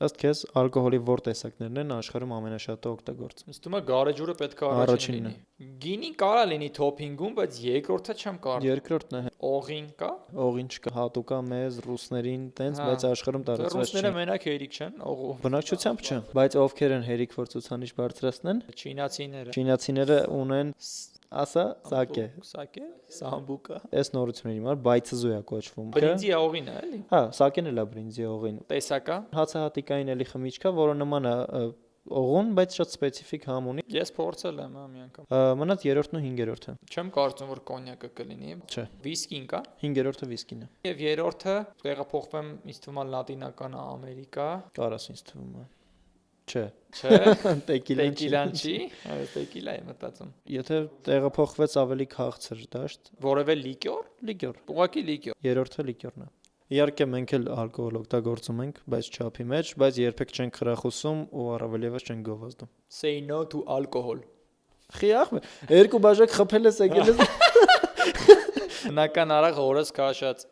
Ըստ քեզ ալկոհոլի որ տեսակներն են աշխարհում ամենաշատը օգտագործում։ Ըստ ումա գարեջուրը պետք է առաջինն լինի։ Գինին կարա լինի թոփինգում, բայց երկրորդը չեմ կարծում։ Երկրորդն է։ Օղին կա։ Օղին չկա, հատուկա մեզ ռուսներին տենց, բայց աշխարհում տարածված չի։ Ռուսները մենակ հերիք չեն, օղու։ Բնակչությամբ չէ, բայց ովքեր են հերիք որ ցուցանիշ բարձրացնեն։ Չինացիները։ Չինացիները ունեն ասա սակե։ Սակե, սամբուկա։ Այս նորությունների համար բայցզու է կոչվում։ Բրինձի օղին է, էլի։ Հա, սակեն էլ է բրինձի օղին։ Տեսակա։ Հացահատիկային էլի խմիչք կա, որը նման է օղուն, բայց շատ սպეციფიկ համ ունի։ Ես փորձել եմ մի անգամ։ Մնաց 3-րդն ու 5-րդը։ Չեմ կարծում որ կոնյակը կլինի։ Չէ։ Վիսկին կա։ 5-րդը վիսկին է։ Եվ երրորդը տեղափոխվեմ ինձ թվում է լատինական Ամերիկա։ Կարաս ինձ թվում է։ Չէ։ Չէ։ Տեկիլան չի։ Այո, տեկիլա է մտածում։ Եթե տեղափոխվեց ավելի քաղցր դաշտ, Որևէ լիկյոր։ լիկյոր։ Ուղղակի լիկյոր։ Երրորդը լիկյորն է։ Իհարկե մենք էլ ալկոհոլ օգտագործում ենք, բայց չափի մեջ, բայց երբեք չենք խրախուսում ու առավել եւս չենք գովազդում։ Say no to alcohol։ Խիախ, երկու բաժակ խփել ես եկել ես։ Բնական արագ օրս քաշած։